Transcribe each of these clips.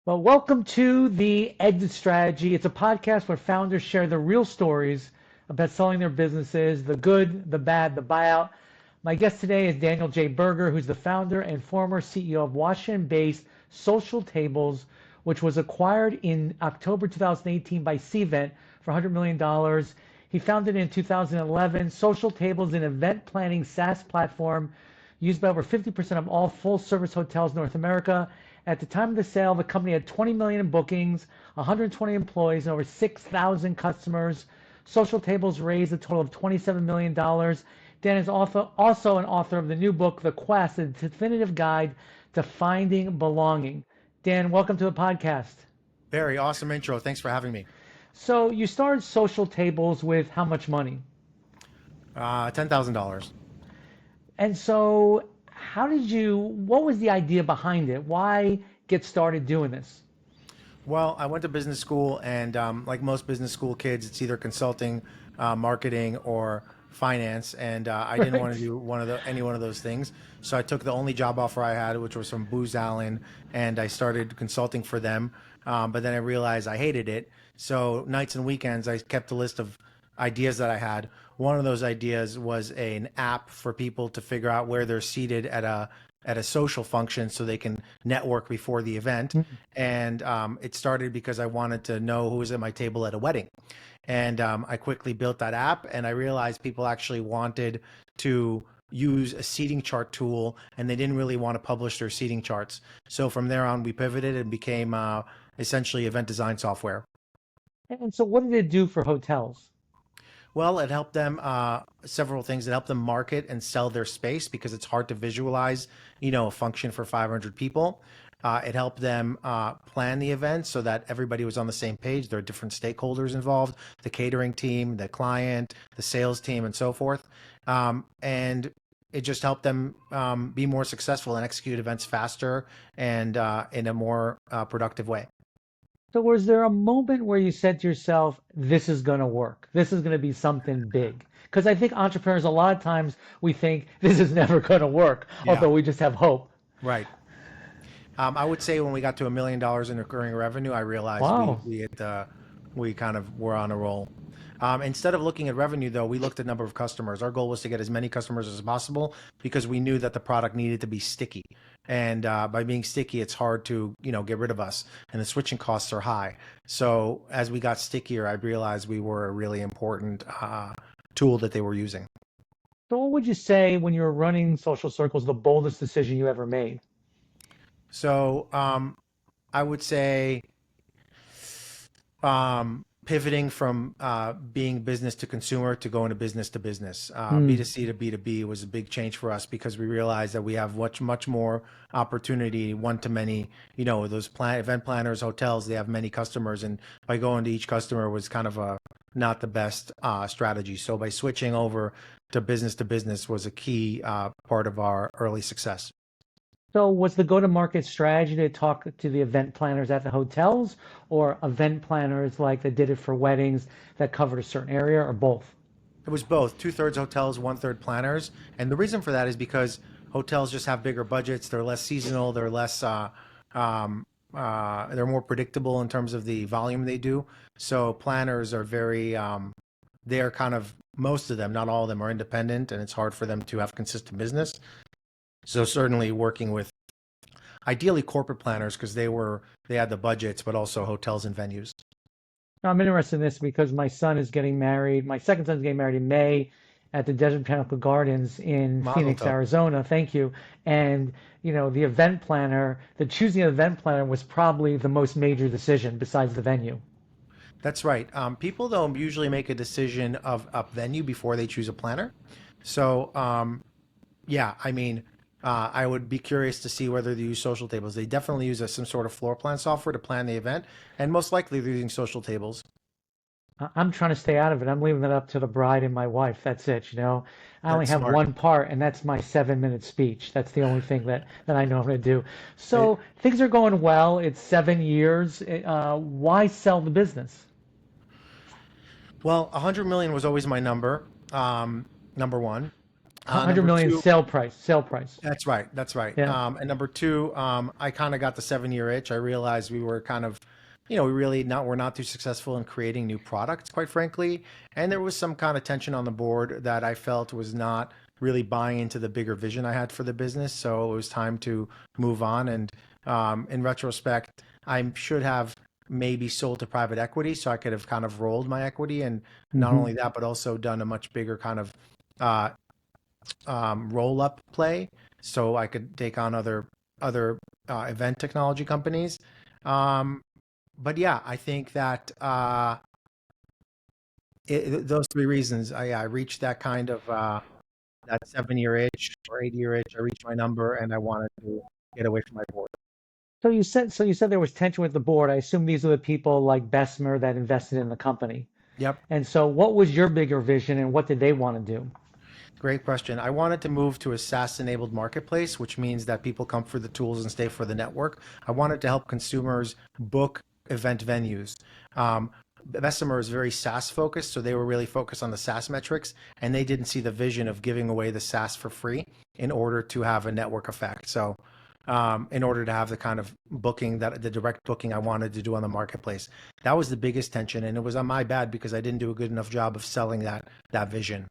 Well, welcome to the Exit Strategy. It's a podcast where founders share the real stories about selling their businesses, the good, the bad, the buyout. My guest today is Daniel J. Berger, who's the founder and former CEO of Washington-based Social Tables, which was acquired in October 2018 by Cvent for $100 million. He founded in 2011. Social Tables is an event planning SaaS platform used by over 50% of all full-service hotels in North America. At the time of the sale, the company had 20 million in bookings, 120 employees, and over 6,000 customers. Social Tables raised a total of $27 million. Dan is also an author of the new book, The Quest, a definitive guide to finding belonging. Dan, welcome to the podcast. Very awesome intro. Thanks for having me. So you started Social Tables with how much money? $10,000. And so what was the idea behind it? Why get started doing this? Well, I went to business school, and like most business school kids, it's either consulting, marketing, or finance. And I didn't want to do any one of those things. So I took the only job offer I had, which was from Booz Allen, and I started consulting for them. But then I realized I hated it. So nights and weekends, I kept a list of ideas that I had. One of those ideas was an app for people to figure out where they're seated at a social function so they can network before the event. And it started because I wanted to know who was at my table at a wedding. And I quickly built that app, and I realized people actually wanted to use a seating chart tool, and they didn't really want to publish their seating charts. So from there on, we pivoted and became essentially event design software. And so what did it do for hotels? Well, it helped them several things. It helped them market and sell their space because it's hard to visualize, a function for 500 people. It helped them plan the event so that everybody was on the same page. There are different stakeholders involved: the catering team, the client, the sales team, and so forth. And it just helped them be more successful and execute events faster and in a more productive way. So was there a moment where you said to yourself, this is going to work? This is going to be something big? Because I think entrepreneurs, a lot of times we think this is never going to work, Yeah, although we just have hope. right. I would say when we got to $1 million in recurring revenue, I realized Wow. we kind of were on a roll. Instead of looking at revenue, though, we looked at number of customers. Our goal was to get as many customers as possible because we knew that the product needed to be sticky. And by being sticky, it's hard to get rid of us, and the switching costs are high. So as we got stickier, I realized we were a really important tool that they were using. So what would you say when you were running social circles, the boldest decision you ever made? So I would say pivoting from being business to consumer to going to business to business. Hmm. B2C to B2B was a big change for us because we realized that we have much more opportunity, one to many. Those event planners, hotels, they have many customers, and by going to each customer was kind of not the best strategy. So by switching over to business was a key part of our early success. So was the go-to-market strategy to talk to the event planners at the hotels or event planners like that did it for weddings that covered a certain area or both? It was both, two-thirds hotels, one-third planners. And the reason for that is because hotels just have bigger budgets. They're less seasonal. They're more predictable in terms of the volume they do. So planners are they're kind of, most of them, not all of them, are independent, and it's hard for them to have consistent business. So certainly working with ideally corporate planners because they had the budgets, but also hotels and venues. Now, I'm interested in this because my son is getting married. My second son's getting married in May at the Desert Botanical Gardens in Mazel Phoenix, tov. Arizona. Thank you. And, the choosing an event planner was probably the most major decision besides the venue. That's right. People don't usually make a decision of a venue before they choose a planner. So yeah, I mean, I would be curious to see whether they use social tables. They definitely use some sort of floor plan software to plan the event, and most likely they're using social tables. I'm trying to stay out of it. I'm leaving that up to the bride and my wife. That's it. I only That's have smart. one part, and that's my 7-minute speech. That's the only thing that I know how to do. It, So things are going well. It's 7 years. Why sell the business? well, 100 million was always my number one. 100 Number million two, sale price, sale price. that's right. That's right. Yeah. And number two, I kind of got the 7 year itch. I realized we were kind of, we really not, we're not too successful in creating new products, quite frankly. And there was some kind of tension on the board that I felt was not really buying into the bigger vision I had for the business. So it was time to move on. And in retrospect, I should have maybe sold to private equity so I could have kind of rolled my equity. And not Hmm. only that, but also done a much bigger kind of uh, roll up play, so I could take on other event technology companies. Um, but yeah, I think that those three reasons, I reached that kind of that 7 year itch or 8 year itch. I reached my number, and I wanted to get away from my board. So you said there was tension with the board. I assume these are the people like Bessemer that invested in the company. Yep. And so what was your bigger vision and what did they want to do? Great question. I wanted to move to a SaaS enabled marketplace, which means that people come for the tools and stay for the network. I wanted to help consumers book event venues. Bessemer is very SaaS focused, so they were really focused on the SaaS metrics, and they didn't see the vision of giving away the SaaS for free in order to have a network effect. So, in order to have the kind of booking that the direct booking I wanted to do on the marketplace, that was the biggest tension, and it was on my bad because I didn't do a good enough job of selling that vision.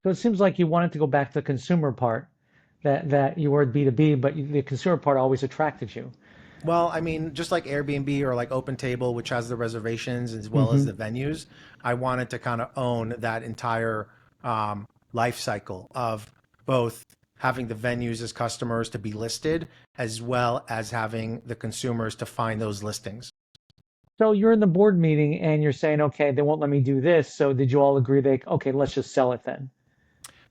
So it seems like you wanted to go back to the consumer part, that you were B2B, but the consumer part always attracted you. Well, I mean, just like Airbnb or like OpenTable, which has the reservations as well as Hmm. the venues, I wanted to kind of own that entire life cycle of both having the venues as customers to be listed, as well as having the consumers to find those listings. So you're in the board meeting and you're saying, okay, they won't let me do this. So did you all agree okay, let's just sell it then?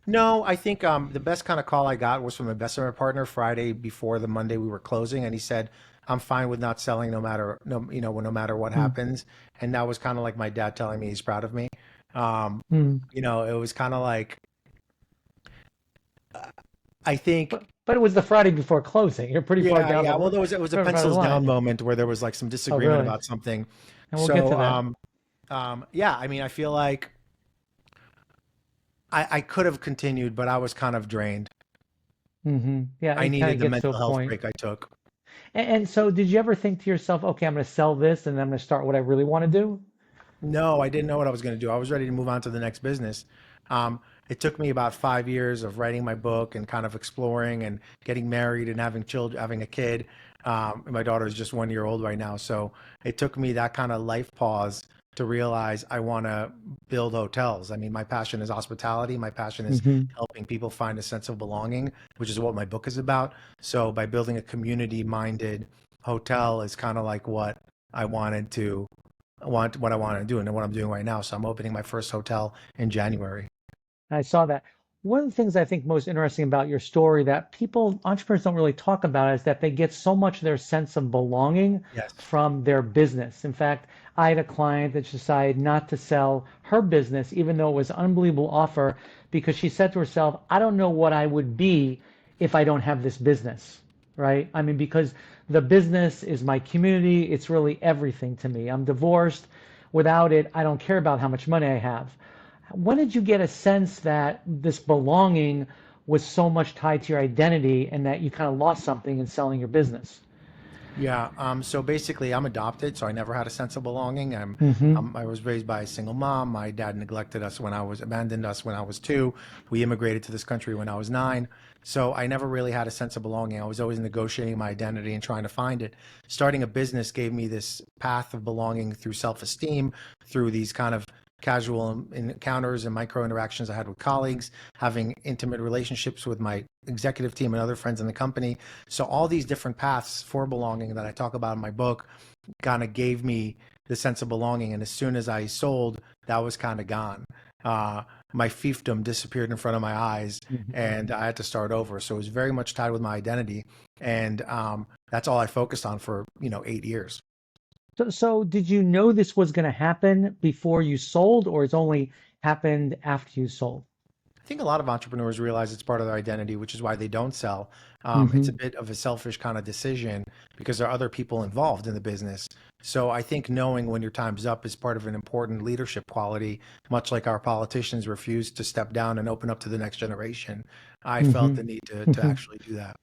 No, I think the best kind of call I got was from a investment partner Friday before the Monday we were closing, and he said, "I'm fine with not selling, no matter what Hmm. happens." And that was kind of like my dad telling me he's proud of me. Um, Hmm. it was kind of like I think, But it was the Friday before closing. You're pretty far yeah, down yeah. Well, it was a far down the pencils down line. moment where there was like some Oh, disagreement really? about something. And we'll get So, to that. yeah, I mean, I feel like I could have continued, but I was kind of drained. Yeah, I it kind needed of the gets to a mental health point. break I took. And so did you ever think to yourself, okay, I'm going to sell this and then I'm going to start what I really want to do? No, I didn't know what I was going to do. I was ready to move on to the next business. Um, it took me about 5 years of writing my book and kind of exploring and getting married and having children, having a kid. And my daughter is just 1 year old right now. So it took me that kind of life pause to realize I want to build hotels. I mean, my passion is hospitality. My passion is Hmm. helping people find a sense of belonging, which is what my book is about. So by building a community minded hotel is kind of like what I want to do and what I'm doing right now. So I'm opening my first hotel in January. I saw that. One of the things I think most interesting about your story that entrepreneurs don't really talk about is that they get so much of their sense of belonging Yes. from their business. In fact, I had a client that decided not to sell her business, even though it was an unbelievable offer, because she said to herself, I don't know what I would be if I don't have this business, right? I mean, because the business is my community, it's really everything to me. I'm divorced. Without it, I don't care about how much money I have. When did you get a sense that this belonging was so much tied to your identity and that you kind of lost something in selling your business? Yeah. So basically, I'm adopted, so I never had a sense of belonging. Hmm. I was raised by a single mom. My dad abandoned us when I was 2. We immigrated to this country when I was 9. So I never really had a sense of belonging. I was always negotiating my identity and trying to find it. Starting a business gave me this path of belonging through self-esteem, through these kind of casual encounters and micro interactions I had with colleagues, having intimate relationships with my executive team and other friends in the company. So all these different paths for belonging that I talk about in my book kind of gave me the sense of belonging. And as soon as I sold, that was kind of gone. Uh, my fiefdom disappeared in front of my eyes, Hmm. and I had to start over. So it was very much tied with my identity, and that's all I focused on for 8 years. So did you know this was going to happen before you sold, or it's only happened after you sold? I think a lot of entrepreneurs realize it's part of their identity, which is why they don't sell. It's a Hmm. bit of a selfish kind of decision because there are other people involved in the business. So I think knowing when your time's up is part of an important leadership quality, much like our politicians refuse to step down and open up to the next generation. I felt Hmm. the need to Hmm. actually do that.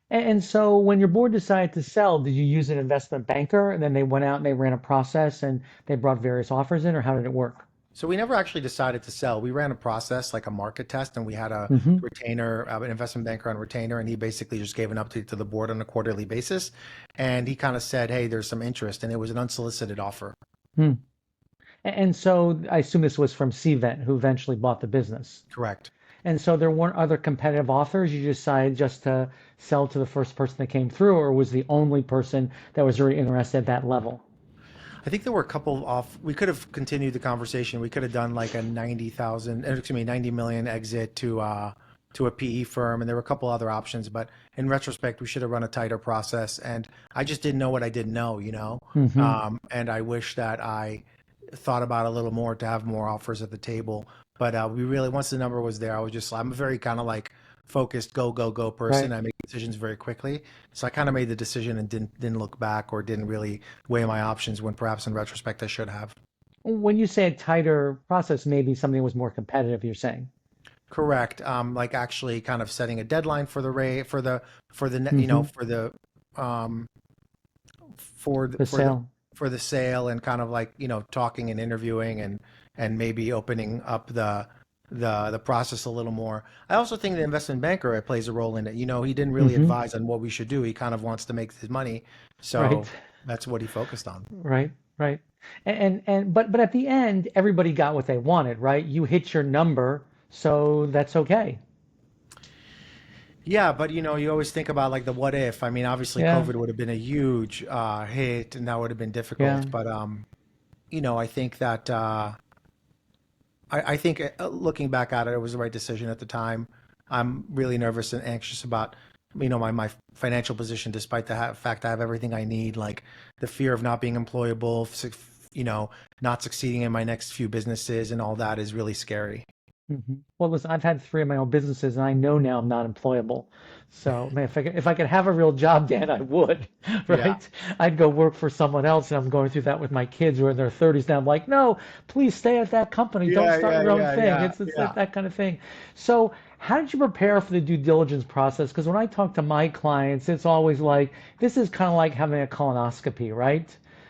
And so when your board decided to sell, did you use an investment banker and then they went out and they ran a process and they brought various offers in, or how did it work? So we never actually decided to sell. We ran a process like a market test, and we had a Hmm. retainer, an investment banker on retainer, and he basically just gave an update to the board on a quarterly basis. And he kind of said, "Hey, there's some interest," and it was an unsolicited offer. Hmm. And so I assume this was from Cvent, who eventually bought the business. Correct. And so there weren't other competitive offers. You decided just to sell to the first person that came through, or was the only person that was really interested at that level? I think there were a couple of off. We could have continued the conversation. We could have done like a 90,000, excuse me, 90 million exit to a PE firm, and there were a couple other options. But in retrospect, we should have run a tighter process. And I just didn't know what I didn't know, you know. Hmm. And I wish that I thought about it a little more to have more offers at the table. But we really, once the number was there, I'm a very kind of like focused, go, go, go person. Right. I make decisions very quickly. So I kind of made the decision and didn't look back or didn't really weigh my options when perhaps in retrospect I should have. When you say a tighter process, maybe something was more competitive, you're saying. Correct. Like actually kind of setting a deadline for the rate for the Hmm. for the um for The sale. for the sale and kind of like talking and interviewing and maybe opening up the process a little more. I also think the investment banker plays a role in it. He didn't really Hmm. advise on what we should do. He kind of wants to make his money, Right. so that's what he focused on. Right. Right. But at the end, everybody got what they wanted, right? You hit your number, so that's okay. Yeah, but you always think about like the what if. I mean, obviously Yeah. COVID would have been a huge hit and that would have been Yeah. difficult, but I think that I think looking back at it, it was the right decision at the time. I'm really nervous and anxious about, my financial position, despite the fact I have everything I need. Like the fear of not being employable, not succeeding in my next few businesses, and all that is really scary. Well, listen, I've had three of my own businesses, and I know now I'm not employable. So, man, if I could have a real job, Dan, I would, Yeah, right? I'd go work for someone else, and I'm going through that with my kids who are in their 30s now. I'm like, no, please stay at that company. Don't yeah, start yeah, your own yeah, thing. yeah, It's yeah. that kind of thing. So, how did you prepare for the due diligence process? Because when I talk to my clients, it's always like this is kind of like having a colonoscopy, right?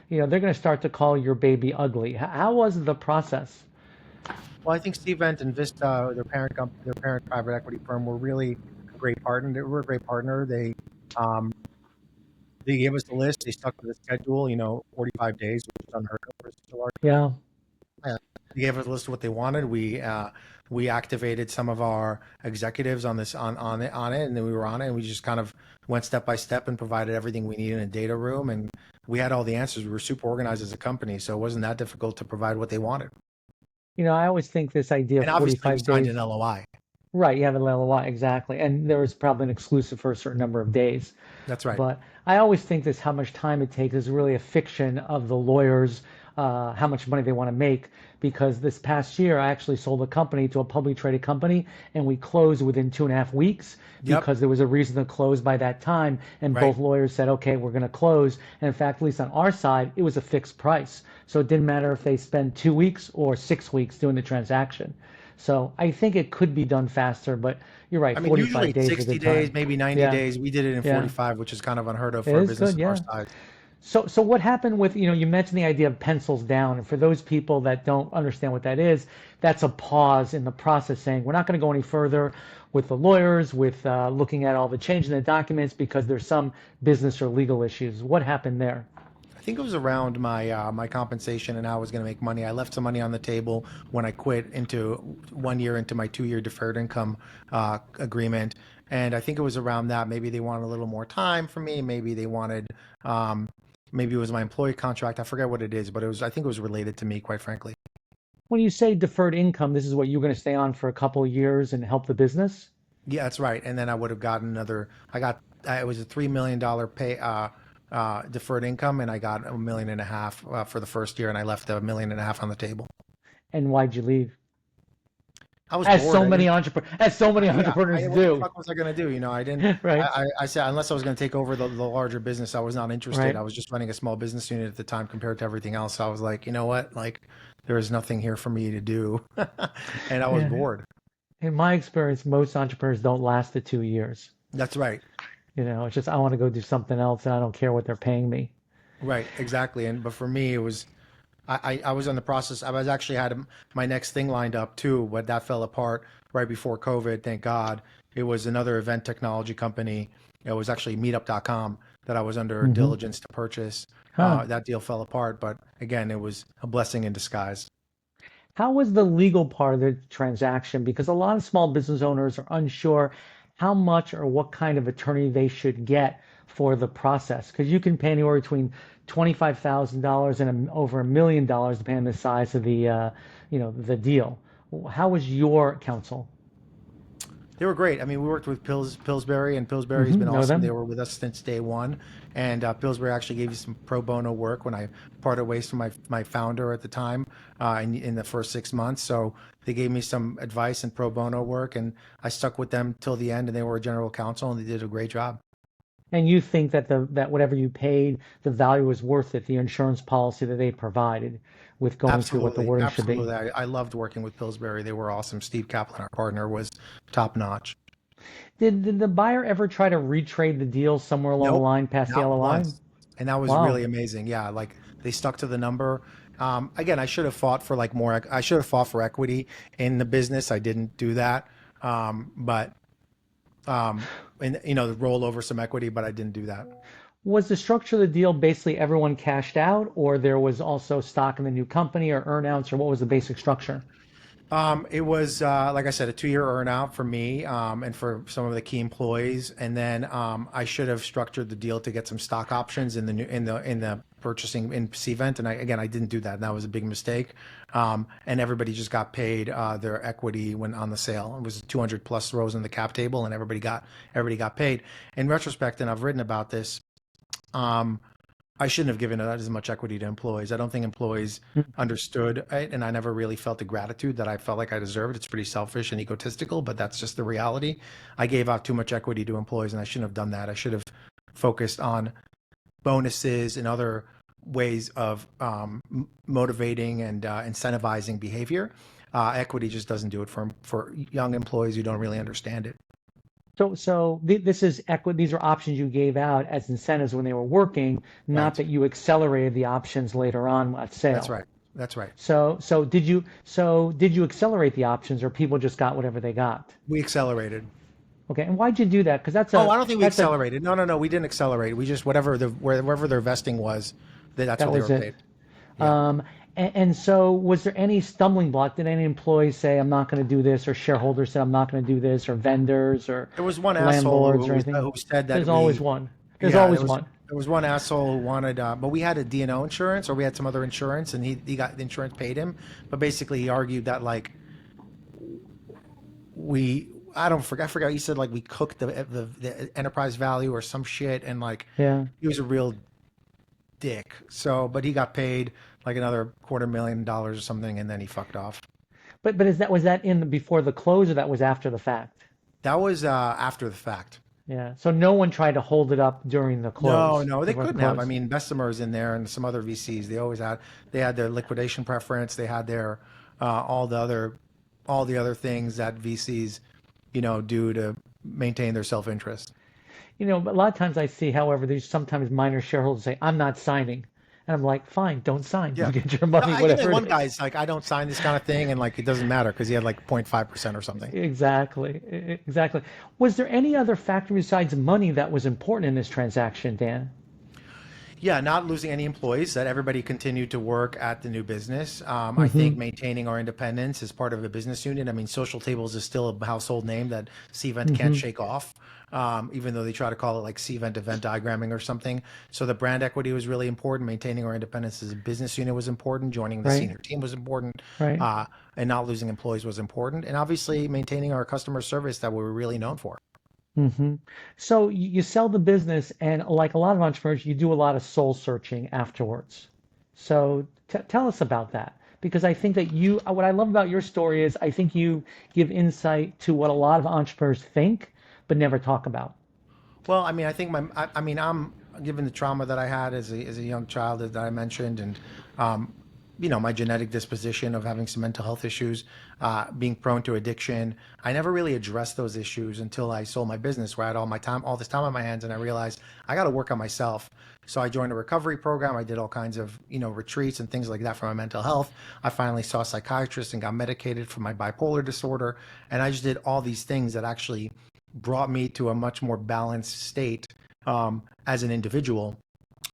They're going to start to call your baby ugly. How was the process? Well, I think Cvent and Vista, their parent private equity firm, were really a great partner. They were a great partner. Um, they gave us the list. They stuck to the schedule. 45 days, which is unheard of for such a large Yeah. company. They gave us a list of what they wanted. We activated some of our executives on this on it, and then we were on it, and we just kind of went step by step and provided everything we needed in a data room, and we had all the answers. We were super organized as a company, so it wasn't that difficult to provide what they wanted. I always think this idea of And obviously, we 45 signed an days, LOI. right? You have a LOI, exactly. And there was probably an exclusive for a certain number of days. That's right. But I always think this how much time it takes is really a fiction of the lawyers, how much money they want to make. Because this past year, I actually sold a company to a publicly traded company, and we closed within 2.5 weeks Yep. because there was a reason to close by that time. And Right. both lawyers said, okay, we're going to close. And in fact, at least on our side, it was a fixed price. So it didn't matter if they spend 2 weeks or 6 weeks doing the transaction. So I think it could be done faster, but you're right, I mean, usually 45 it's days is a 60 good days, time. maybe 90 Yeah, days. We did it in yeah, 45, which is kind of unheard of it for a is business good. of our Yeah. size. So what happened with, you mentioned the idea of pencils down. And for those people that don't understand what that is, that's a pause in the process saying, we're not going to go any further with the lawyers, with looking at all the change in the documents because there's some business or legal issues. What happened there? I think it was around my compensation and how I was going to make money. I left some money on the table when I quit into 1 year into my 2 year deferred income agreement, and I think it was around that. Maybe they wanted a little more time from me. Maybe they wanted, um, maybe it was my employee contract. I forget what it is, but it was. I think it was related to me, quite frankly. When you say deferred income, this is what you're going to stay on for a couple of years and help the business? Yeah, that's right. And then I would have gotten another. I got it was a $3 million pay deferred income, and I got 1.5 million for the first year, and I left 1.5 million on the table. And why'd you leave? I was As bored. so I many didn't. entrepreneurs, as so many Yeah. entrepreneurs What the do, fuck was I gonna do? I didn't. right? I said unless I was gonna take over the larger business, I was not interested. Right. I was just running a small business unit at the time compared to everything else. So I was like, you know what? Like, there is nothing here for me to do, and I was Yeah. bored. In my experience, most entrepreneurs don't last the 2 years. That's right. It's just I want to go do something else and I don't care what they're paying me. Right. Exactly. And but for me, it was I was in the process. I was actually had my next thing lined up too, but that fell apart right before COVID. Thank God. It was another event technology company. It was actually Meetup.com that I was under Hmm. diligence to purchase. Huh. That deal fell apart, but again, it was a blessing in disguise. How was the legal part of the transaction? Because a lot of small business owners are unsure how much or what kind of attorney they should get for the process. Because you can pay anywhere between $25,000 and over $1 million, depending on the size of the deal. How was your counsel? They were great. I mean, we worked with Pillsbury, and Pillsbury's been Know awesome. They them? were with us since day one, and Pillsbury actually gave you some pro bono work when I parted ways from my founder at the time in the first 6 months. So they gave me some advice and pro bono work, and I stuck with them till the end. And they were a general counsel, and they did a great job. And you think that that whatever you paid, the value was worth it, the insurance policy that they provided with going through what the Absolutely, wording should be? absolutely. I loved working with Pillsbury. They were awesome. Steve Kaplan, our partner, was top notch. Did the buyer ever try to retrade the deal somewhere along the Nope, line past the not LOI? once. And that was Wow. really amazing. Yeah, like they stuck to the number. Again, I should have fought for like more. I should have fought for equity in the business. I didn't do that. But and roll over some equity, but I didn't do that. Was the structure of the deal basically everyone cashed out, or there was also stock in the new company or earnouts, or what was the basic structure? It was like I said, a 2 year earnout for me and for some of the key employees, and then I should have structured the deal to get some stock options in the new in the purchasing in Cvent, and I didn't do that, and that was a big mistake. And everybody just got paid their equity when on the sale. It was 200 plus rows in the cap table, and everybody got paid. In retrospect, and I've written about this. Um, I shouldn't have given as much equity to employees. I don't think employees understood it, and I never really felt the gratitude that I felt like I deserved. It's pretty selfish and egotistical, but that's just the reality. I gave out too much equity to employees, and I shouldn't have done that. I should have focused on bonuses and other ways of motivating and incentivizing behavior. Equity just doesn't do it for young employees who don't really understand it. This is equity. These are options you gave out as incentives when they were working, not Right. that you accelerated the options later on at That's sale. right. That's right. So did you accelerate the options, or people just got whatever they got? We accelerated. Okay, and why'd you do that? Because Oh, I don't think we accelerated. No, no, no. We didn't accelerate. We just wherever their vesting was, that's that what they was were it. paid. Yeah. And so was there any stumbling block? Did any employees say, I'm not going to do this, or shareholders said, I'm not going to do this, or vendors, or There was one asshole landlords, or anything? who said that There's always we, one. There's yeah, always one. there was one asshole who wanted, but we had a D&O insurance or we had some other insurance, and he got the insurance paid him, but basically he argued that like I don't forget, I forgot. He said like we cooked the enterprise value or some shit, and like Yeah. he was a real dick. So, but he got paid like another $250,000 or something, and then he fucked off. But was that in before the close, or that was after the fact? That was after the fact. Yeah. So no one tried to hold it up during the No, close, no, they before the couldn't have. I close. mean, Bessemer is in there, and some other VCs. They had their liquidation preference. They had their all the other things that VCs, do to maintain their self-interest. But a lot of times I see, however, there's sometimes minor shareholders say, I'm not signing. And I'm like, fine, don't sign. You Yeah. get your No, money, I get that whatever one it is. guy's like, I don't sign this kind of thing, and like it doesn't matter because he had like 0.5% or something. Exactly. Exactly. Was there any other factor besides money that was important in this transaction, Dan? Yeah, not losing any employees, that everybody continued to work at the new business. I think Hmm. maintaining our independence as part of a business unit. I mean, Social Tables is still a household name that Cvent can't Hmm. shake off, even though they try to call it like Cvent event diagramming or something. So the brand equity was really important. Maintaining our independence as a business unit was important. Joining the Right. senior team was important. Right. And not losing employees was important. And obviously maintaining our customer service that we were really known for. Hmm. So you sell the business, and like a lot of entrepreneurs, you do a lot of soul searching afterwards. So tell us about that, because I think that what I love about your story is I think you give insight to what a lot of entrepreneurs think but never talk about. Well, I mean, I think I mean, I'm given the trauma that I had as a young child that I mentioned, and um, my genetic disposition of having some mental health issues, being prone to addiction. I never really addressed those issues until I sold my business, where I had all this time on my hands, and I realized I got to work on myself. So I joined a recovery program. I did all kinds of, retreats and things like that for my mental health. I finally saw a psychiatrist and got medicated for my bipolar disorder. And I just did all these things that actually brought me to a much more balanced state as an individual.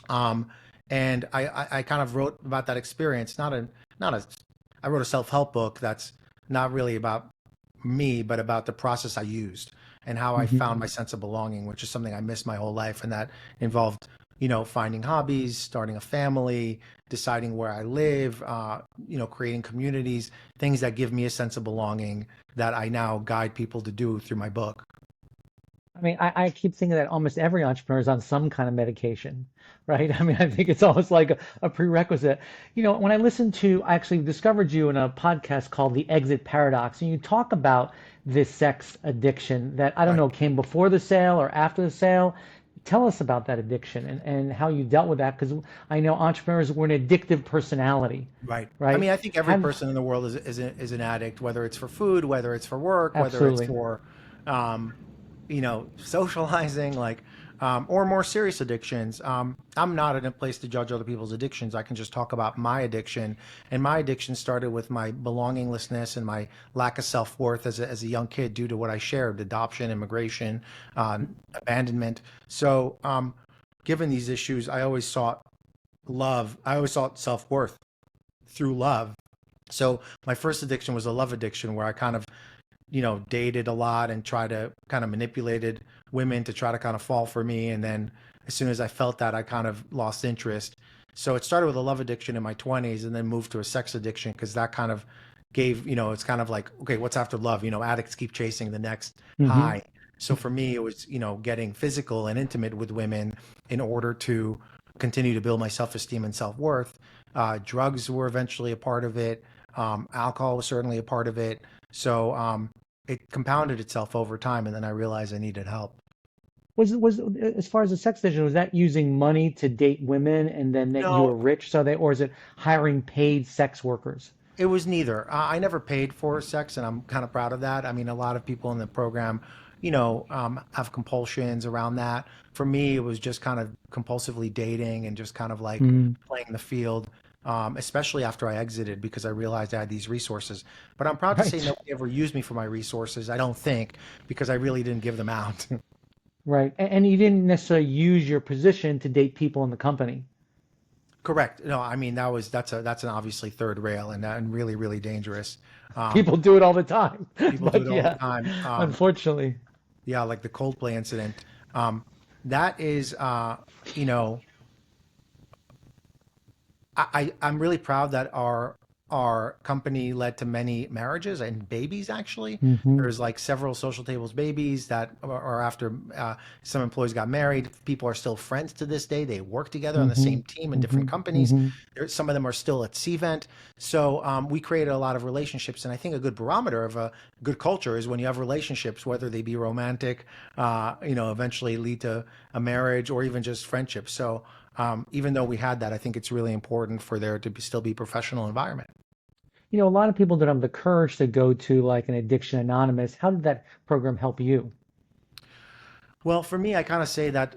Um, and I kind of wrote about that experience. Not a I wrote a self-help book that's not really about me, but about the process I used and how I Hmm. found my sense of belonging, which is something I missed my whole life, and that involved, finding hobbies, starting a family, deciding where I live, creating communities, things that give me a sense of belonging that I now guide people to do through my book. I mean, I keep thinking that almost every entrepreneur is on some kind of medication, right? I mean, I think it's almost like a prerequisite. When I actually discovered you in a podcast called The Exit Paradox, and you talk about this sex addiction that I don't Right. know came before the sale or after the sale. Tell us about that addiction and how you dealt with that, because I know entrepreneurs were an addictive personality, Right. I right? mean, I think every Have person in the world is an addict, whether it's for food, whether it's for work, whether it's Absolutely. for, um, socializing, like, or more serious addictions. I'm not in a place to judge other people's addictions. I can just talk about my addiction. And my addiction started with my belonginglessness and my lack of self-worth as a young kid due to what I shared, adoption, immigration, abandonment. So, given these issues, I always sought love. I always sought self-worth through love. So my first addiction was a love addiction where I kind of, dated a lot and tried to kind of manipulated women to try to kind of fall for me. And then as soon as I felt that, I kind of lost interest. So it started with a love addiction in my 20s and then moved to a sex addiction because that kind of gave, it's kind of like, okay, what's after love? Addicts keep chasing the next Hmm. high. So for me, it was, getting physical and intimate with women in order to continue to build my self-esteem and self-worth. Drugs were eventually a part of it. Alcohol was certainly a part of it. So it compounded itself over time, and then I realized I needed help. Was as far as the sex addiction, was that using money to date women and then that you No, were rich, or is it hiring paid sex workers? it was neither. I never paid for sex, and I'm kind of proud of that. I mean, a lot of people in the program, have compulsions around that. For me, it was just kind of compulsively dating and just kind of like Mm, playing the field, especially after I exited because I realized I had these resources. But I'm proud to say right, nobody ever used me for my resources, I don't think, because I really didn't give them out. right. And you didn't necessarily use your position to date people in the company. Correct. No, I mean that's an obviously third rail and really really dangerous. Um, People do it all the time, People do it but all the yeah, time. unfortunately. Yeah, like the Coldplay incident. That is, you know, I'm really proud that our company led to many marriages and babies. Actually, Hmm. there's like several social tables babies that are after some employees got married. People are still friends to this day. They work together on the Hmm. same team in Hmm. different companies. Hmm. Some of them are still at Cvent. So we created a lot of relationships, and I think a good barometer of a good culture is when you have relationships, whether they be romantic, eventually lead to a marriage or even just friendships. So even though we had that, I think it's really important for there to still be professional environment. A lot of people don't have the courage to go to like an Addiction Anonymous. How did that program help you? Well, for me, I kind of say that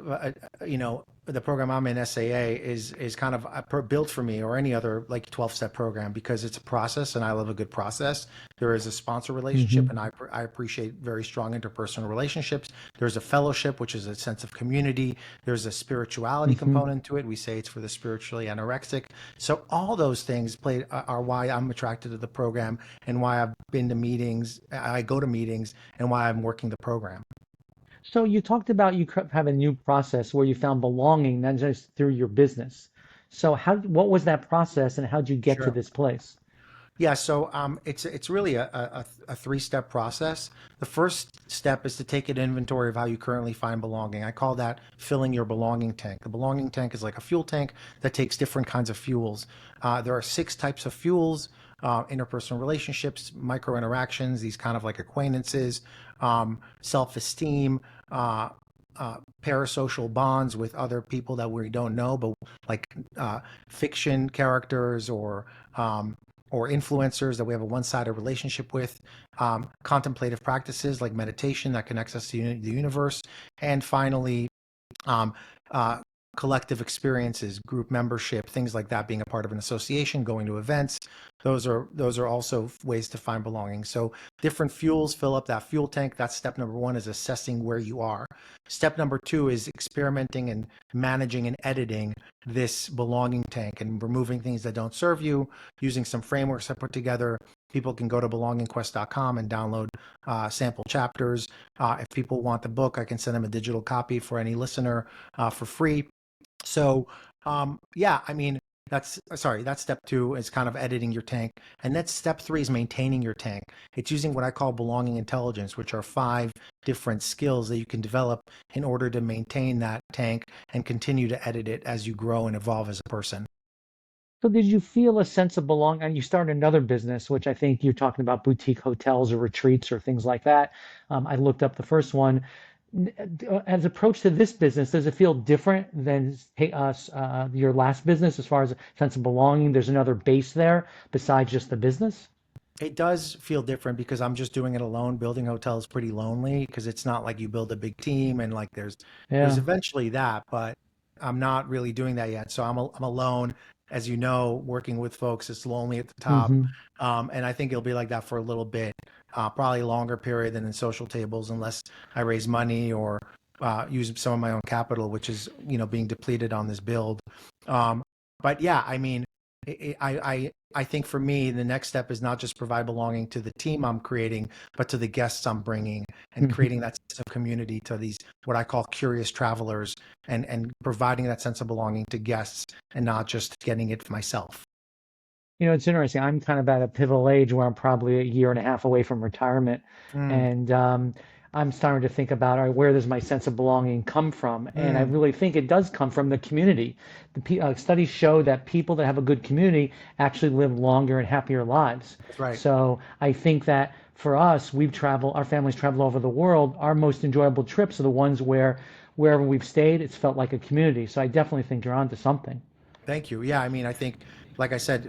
the program I'm in, SAA, is kind of built for me or any other like 12-step program because it's a process, and I love a good process. There is a sponsor relationship, Hmm. and I appreciate very strong interpersonal relationships. There's a fellowship, which is a sense of community. There's a spirituality Hmm. component to it. We say it's for the spiritually anorexic. So all those things are why I'm attracted to the program and why I've been to meetings. I go to meetings and why I'm working the program. So you talked about you have a new process where you found belonging, not just through your business. So what was that process and how'd you get to Sure. this place? Yeah, so it's really a three-step process. The first step is to take an inventory of how you currently find belonging. I call that filling your belonging tank. The belonging tank is like a fuel tank that takes different kinds of fuels. There are six types of fuels. interpersonal relationships, micro interactions, these kind of like acquaintances, self-esteem, uh, parasocial bonds with other people that we don't know, but like fiction characters um, or influencers that we have a one-sided relationship with, contemplative practices like meditation that connects us to the universe, and finally, um, uh, collective experiences, group membership, things like that, being a part of an association, going to events. Those are also ways to find belonging. So different fuels fill up that fuel tank. That's step number one, is assessing where you are. Step number two is experimenting and managing and editing this belonging tank and removing things that don't serve you, using some frameworks I put together. People can go to belongingquest.com and download sample chapters. If people want the book, I can send them a digital copy for any listener for free. So, yeah, I mean, that's step two, is kind of editing your tank. And that's step three, is maintaining your tank. It's using what I call belonging intelligence, which are 5 different skills that you can develop in order to maintain that tank and continue to edit it as you grow and evolve as a person. So did you feel a sense of belonging? And you started another business, which I think you're talking about boutique hotels or retreats or things like that. I looked up the first one. As approach to this business, does it feel different than your last business as far as a sense of belonging? There's another base there besides just the business? It does feel different because I'm just doing it alone. Building hotels is pretty lonely because it's not like you build a big team and like there's Yeah. eventually that, but I'm not really doing that yet. So I'm alone. As you know, working with folks, it's lonely at the top. Hmm. And I think it'll be like that for a little bit, probably a longer period than in social tables, unless I raise money or use some of my own capital, which is, being depleted on this build. Um, but yeah, I mean, I think for me, the next step is not just provide belonging to the team I'm creating, but to the guests I'm bringing, and Hmm. creating that sense of community to these, what I call curious travelers, and providing that sense of belonging to guests and not just getting it for myself. It's interesting. I'm kind of at a pivotal age where I'm probably a year and a half away from retirement, Mm, and I'm starting to think about, all right, where does my sense of belonging come from? And I mm, really think it does come from the community. Studies show that people that have a good community actually live longer and happier lives. that's right. So I think that for us, our families travel over the world. Our most enjoyable trips are the ones where wherever we've stayed, it's felt like a community. So I definitely think you're onto something. Thank you. Yeah, I mean, I think, like I said,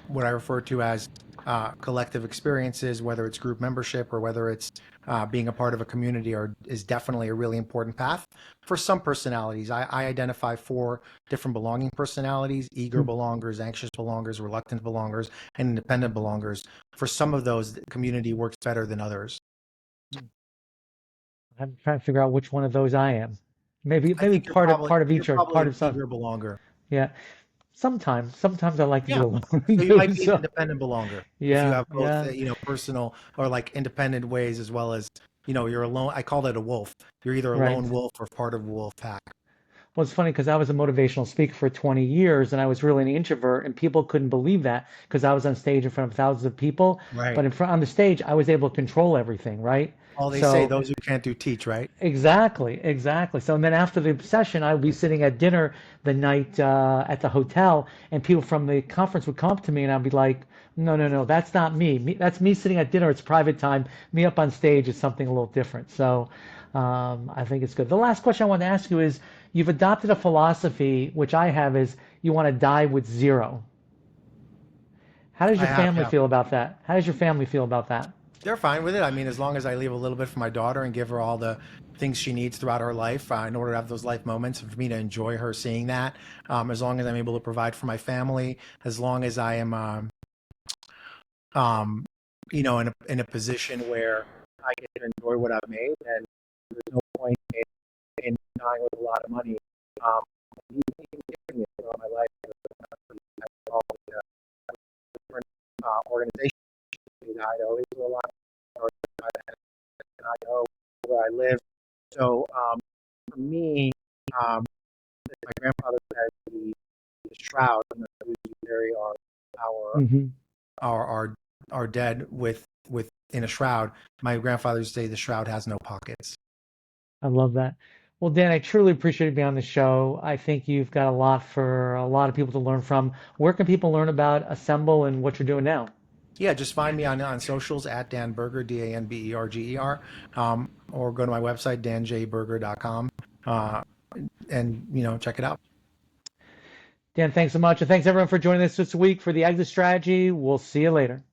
what I refer to as collective experiences, whether it's group membership or whether it's being a part of a community, is definitely a really important path for some personalities. I identify 4 different belonging personalities: eager belongers, anxious belongers, reluctant belongers, and independent belongers. For some of those, the community works better than others. I'm trying to figure out which one of those I am. Maybe I maybe think you're part of probably part of you're each or probably part an of some. eager belonger. Yeah. Sometimes I like to be Yeah. alone So you too. might be an So independent belonger if you yeah, have both, yeah, personal or like independent ways, as well as, you're alone. I call that a wolf. You're either a right. lone wolf or part of a wolf pack. Well, it's funny because I was a motivational speaker for 20 years and I was really an introvert and people couldn't believe that because I was on stage in front of thousands of people, Right. but in front on the stage I was able to control everything, right? All they say, So those who can't do teach, right? exactly, exactly. So and then after the session, I would be sitting at dinner the night at the hotel, and people from the conference would come up to me, and I'd be like, "No, no, no, that's not me. That's me sitting at dinner. It's private time. Me up on stage is something a little different." So I think it's good. The last question I want to ask you is, you've adopted a philosophy, which I have, is you want to die with zero. How does I your have, family yeah. feel about that? How does your family feel about that? They're fine with it. I mean, as long as I leave a little bit for my daughter and give her all the things she needs throughout her life, in order to have those life moments, and for me to enjoy her seeing that, as long as I'm able to provide for my family, as long as I am, um, in a position where I get to enjoy what I've made, and there's no point in dying with a lot of money. Um, even giving it throughout my life, all the different organizations in Idaho, is a lot of in Idaho where I live. So for me, um, my grandfather had the shroud, we bury our Hmm. our our our dead with in a shroud. My grandfather used to say the shroud has no pockets. I love that. Well, Dan, I truly appreciate you being on the show. I think you've got a lot for a lot of people to learn from. Where can people learn about Assemble and what you're doing now? Yeah, just find me on socials at Dan Berger, DanBerger, or go to my website, danjberger.com, and check it out. Dan, thanks so much. And thanks everyone for joining us this week for the exit strategy. We'll see you later.